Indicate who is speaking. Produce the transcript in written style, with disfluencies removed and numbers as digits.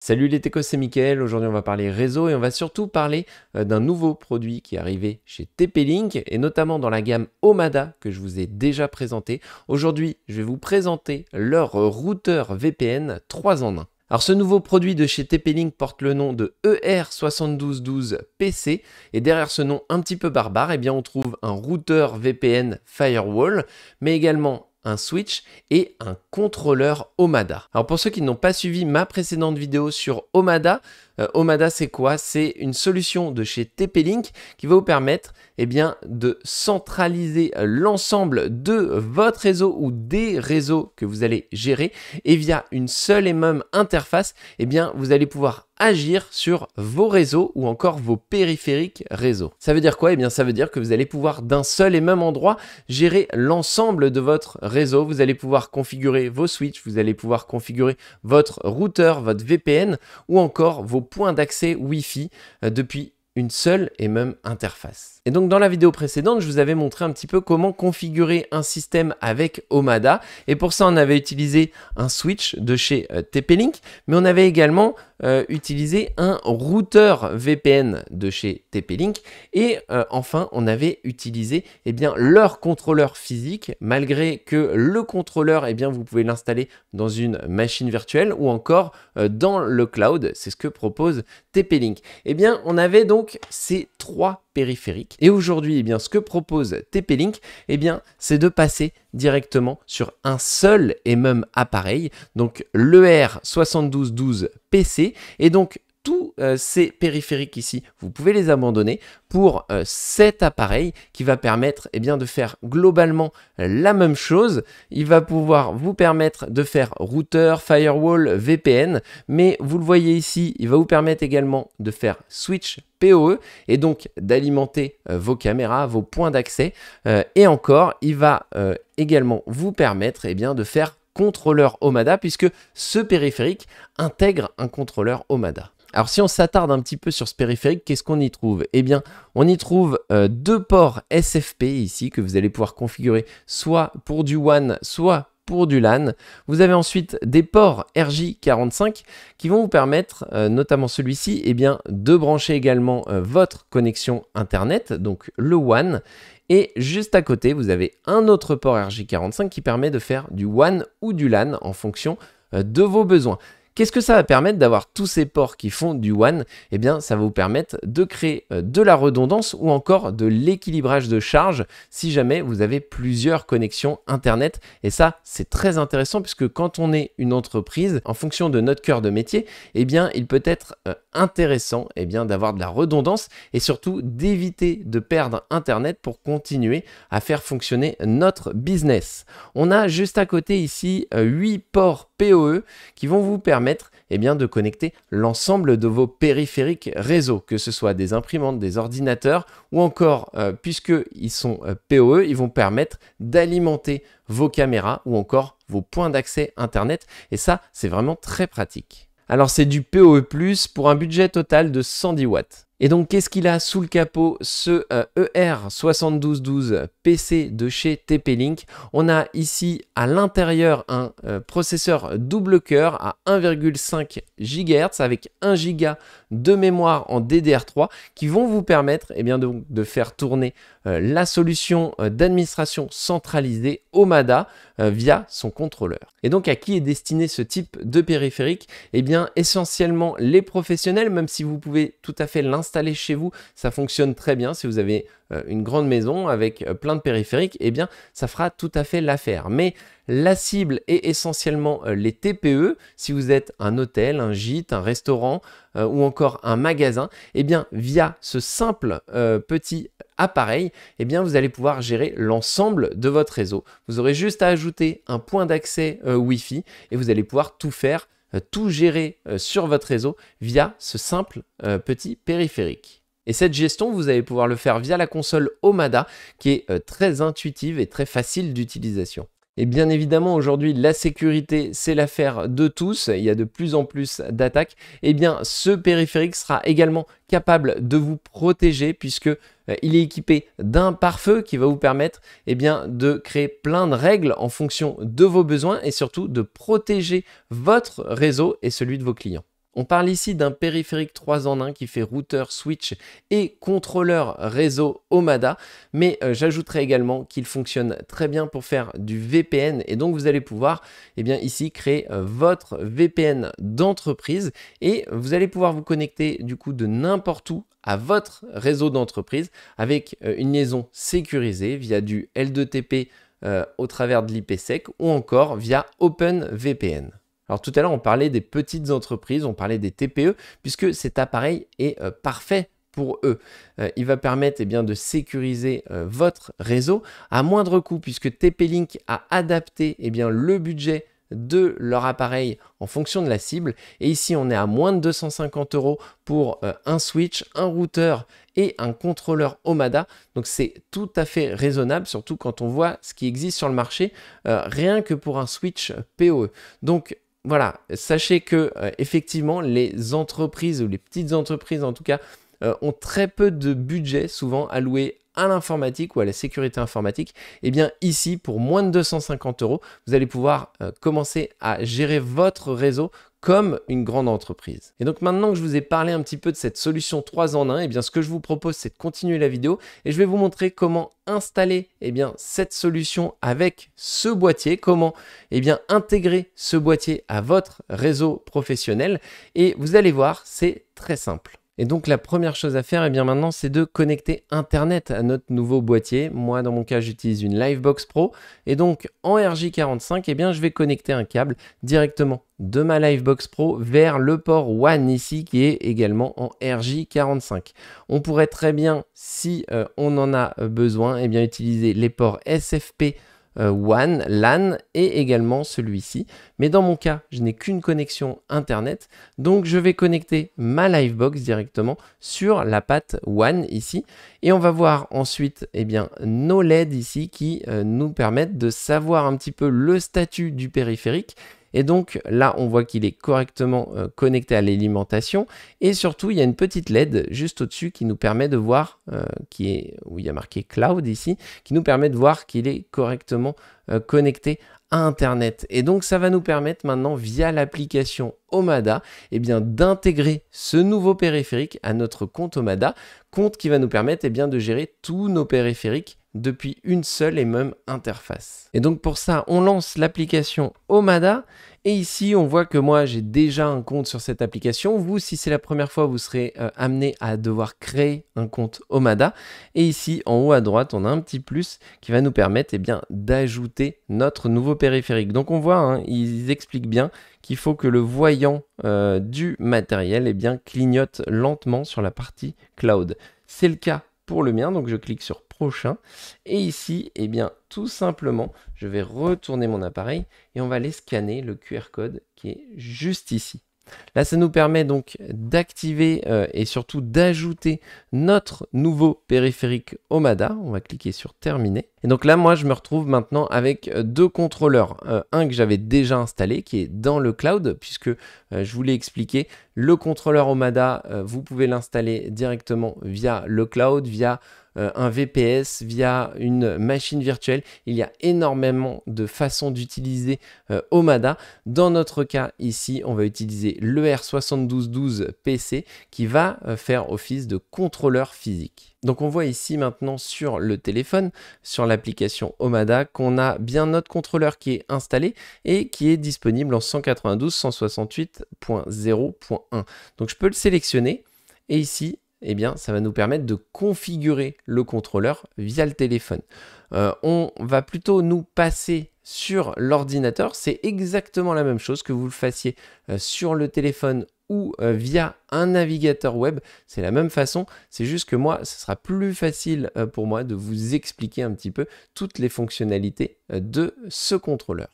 Speaker 1: Salut les techos, c'est Mickaël. Aujourd'hui, on va parler réseau et on va surtout parler d'un nouveau produit qui est arrivé chez TP-Link et notamment dans la gamme Omada que je vous ai déjà présenté. Aujourd'hui, je vais vous présenter leur routeur VPN 3 en 1. Alors ce nouveau produit de chez TP-Link porte le nom de ER7212PC et derrière ce nom un petit peu barbare, eh bien on trouve un routeur VPN Firewall, mais également un switch et un contrôleur Omada. Alors pour ceux qui n'ont pas suivi ma précédente vidéo sur Omada, Omada c'est quoi? C'est une solution de chez TP-Link qui va vous permettre de centraliser l'ensemble de votre réseau ou des réseaux que vous allez gérer et via une seule et même interface, vous allez pouvoir agir sur vos réseaux ou encore vos périphériques réseaux. Ça veut dire quoi? Ça veut dire que vous allez pouvoir d'un seul et même endroit gérer l'ensemble de votre réseau. Vous allez pouvoir configurer vos switches, vous allez pouvoir configurer votre routeur, votre VPN ou encore vos points d'accès Wi-Fi depuis une seule et même interface. Et donc dans la vidéo précédente, je vous avais montré un petit peu comment configurer un système avec Omada. Et pour ça, on avait utilisé un switch de chez TP-Link, mais on avait également utilisé un routeur VPN de chez TP-Link. Et enfin, on avait utilisé leur contrôleur physique, malgré que le contrôleur, vous pouvez l'installer dans une machine virtuelle ou encore dans le cloud. C'est ce que propose TP-Link. On avait donc ces trois périphériques. Et aujourd'hui, ce que propose TP-Link, c'est de passer directement sur un seul et même appareil, donc l'ER7212PC. Et donc, tous ces périphériques ici, vous pouvez les abandonner pour cet appareil qui va permettre de faire globalement la même chose. Il va pouvoir vous permettre de faire routeur, firewall, VPN, mais vous le voyez ici, il va vous permettre également de faire switch PoE et donc d'alimenter vos caméras, vos points d'accès et encore, il va également vous permettre de faire contrôleur Omada puisque ce périphérique intègre un contrôleur Omada. Alors si on s'attarde un petit peu sur ce périphérique, qu'est-ce qu'on y trouve? On y trouve deux ports SFP ici que vous allez pouvoir configurer soit pour du WAN, soit pour du LAN. Vous avez ensuite des ports RJ45 qui vont vous permettre, notamment celui-ci, de brancher également votre connexion Internet, donc le WAN. Et juste à côté, vous avez un autre port RJ45 qui permet de faire du WAN ou du LAN en fonction de vos besoins. Qu'est-ce que ça va permettre d'avoir tous ces ports qui font du WAN? Ça va vous permettre de créer de la redondance ou encore de l'équilibrage de charge si jamais vous avez plusieurs connexions Internet. Et ça, c'est très intéressant puisque quand on est une entreprise, en fonction de notre cœur de métier, il peut être intéressant d'avoir de la redondance et surtout d'éviter de perdre Internet pour continuer à faire fonctionner notre business. On a juste à côté ici 8 ports PoE qui vont vous permettre de connecter l'ensemble de vos périphériques réseau, que ce soit des imprimantes, des ordinateurs ou encore, puisqu'ils sont PoE, ils vont permettre d'alimenter vos caméras ou encore vos points d'accès Internet et ça, c'est vraiment très pratique. Alors c'est du PoE+, pour un budget total de 110 watts. Et donc, qu'est-ce qu'il a sous le capot, ce ER7212PC de chez TP-Link? On a ici à l'intérieur un processeur double cœur à 1,5 GHz avec 1 Go de mémoire en DDR3 qui vont vous permettre de faire tourner la solution d'administration centralisée Omada via son contrôleur. Et donc, à qui est destiné ce type de périphérique? Essentiellement les professionnels, même si vous pouvez tout à fait l'installer chez vous, ça fonctionne très bien. Si vous avez une grande maison avec plein de périphériques, ça fera tout à fait l'affaire. Mais la cible est essentiellement les TPE. Si vous êtes un hôtel, un gîte, un restaurant ou encore un magasin, via ce simple petit appareil, vous allez pouvoir gérer l'ensemble de votre réseau. Vous aurez juste à ajouter un point d'accès Wi-Fi et vous allez pouvoir tout faire, tout gérer sur votre réseau via ce simple petit périphérique. Et cette gestion, vous allez pouvoir le faire via la console Omada qui est très intuitive et très facile d'utilisation. Et bien évidemment, aujourd'hui, la sécurité, c'est l'affaire de tous. Il y a de plus en plus d'attaques. Ce périphérique sera également capable de vous protéger puisque il est équipé d'un pare-feu qui va vous permettre de créer plein de règles en fonction de vos besoins et surtout de protéger votre réseau et celui de vos clients. On parle ici d'un périphérique 3 en 1 qui fait routeur, switch et contrôleur réseau Omada, mais j'ajouterai également qu'il fonctionne très bien pour faire du VPN et donc vous allez pouvoir ici créer votre VPN d'entreprise et vous allez pouvoir vous connecter du coup de n'importe où à votre réseau d'entreprise avec une liaison sécurisée via du L2TP au travers de l'IPsec ou encore via OpenVPN. Alors tout à l'heure, on parlait des petites entreprises, on parlait des TPE, puisque cet appareil est parfait pour eux. Il va permettre de sécuriser votre réseau à moindre coût, puisque TP-Link a adapté le budget de leur appareil en fonction de la cible. Et ici, on est à moins de 250 € pour un switch, un routeur et un contrôleur Omada. Donc c'est tout à fait raisonnable, surtout quand on voit ce qui existe sur le marché, rien que pour un switch PoE. Donc voilà, sachez que effectivement, les entreprises ou les petites entreprises en tout cas ont très peu de budget souvent alloué à l'informatique ou à la sécurité informatique. Et bien ici, pour moins de 250 €, vous allez pouvoir commencer à gérer votre réseau comme une grande entreprise. Et donc maintenant que je vous ai parlé un petit peu de cette solution 3 en 1, ce que je vous propose, c'est de continuer la vidéo et je vais vous montrer comment installer cette solution avec ce boîtier, comment intégrer ce boîtier à votre réseau professionnel. Et vous allez voir, c'est très simple. Et donc la première chose à faire maintenant, c'est de connecter Internet à notre nouveau boîtier. Moi, dans mon cas, j'utilise une Livebox Pro. Et donc en RJ45, je vais connecter un câble directement de ma Livebox Pro vers le port WAN ici, qui est également en RJ45. On pourrait très bien, si on en a besoin, utiliser les ports SFP WAN, LAN et également celui-ci. Mais dans mon cas, je n'ai qu'une connexion Internet. Donc, je vais connecter ma Livebox directement sur la patte WAN ici. Et on va voir ensuite nos LED ici qui nous permettent de savoir un petit peu le statut du périphérique. Et donc là, on voit qu'il est correctement connecté à l'alimentation. Et surtout, il y a une petite LED juste au-dessus qui nous permet de voir, où il y a marqué Cloud ici, qui nous permet de voir qu'il est correctement connecté à Internet. Et donc, ça va nous permettre maintenant, via l'application Omada, d'intégrer ce nouveau périphérique à notre compte Omada, compte qui va nous permettre de gérer tous nos périphériques depuis une seule et même interface. Et donc pour ça, on lance l'application Omada et ici on voit que moi j'ai déjà un compte sur cette application. Vous, si c'est la première fois, vous serez amené à devoir créer un compte Omada. Et ici en haut à droite, on a un petit plus qui va nous permettre d'ajouter notre nouveau périphérique. Donc on voit, ils expliquent bien qu'il faut que le voyant du matériel clignote lentement sur la partie cloud. C'est le cas pour le mien, donc je clique sur prochain et ici tout simplement je vais retourner mon appareil et on va aller scanner le QR code qui est juste ici. Là, ça nous permet donc d'activer et surtout d'ajouter notre nouveau périphérique Omada. On va cliquer sur terminer. Et donc là, moi, je me retrouve maintenant avec deux contrôleurs. Un que j'avais déjà installé, qui est dans le cloud, puisque je vous l'ai expliqué, le contrôleur Omada, vous pouvez l'installer directement via le cloud, via un VPS, via une machine virtuelle. Il y a énormément de façons d'utiliser Omada. Dans notre cas ici, on va utiliser le R7212 PC qui va faire office de contrôleur physique. Donc on voit ici maintenant sur le téléphone, sur l'application Omada, qu'on a bien notre contrôleur qui est installé et qui est disponible en 192.168.0.1. Donc je peux le sélectionner et ici, ça va nous permettre de configurer le contrôleur via le téléphone. On va plutôt nous passer sur l'ordinateur. C'est exactement la même chose que vous le fassiez sur le téléphone ou via un navigateur web. C'est la même façon. C'est juste que moi, ce sera plus facile pour moi de vous expliquer un petit peu toutes les fonctionnalités de ce contrôleur.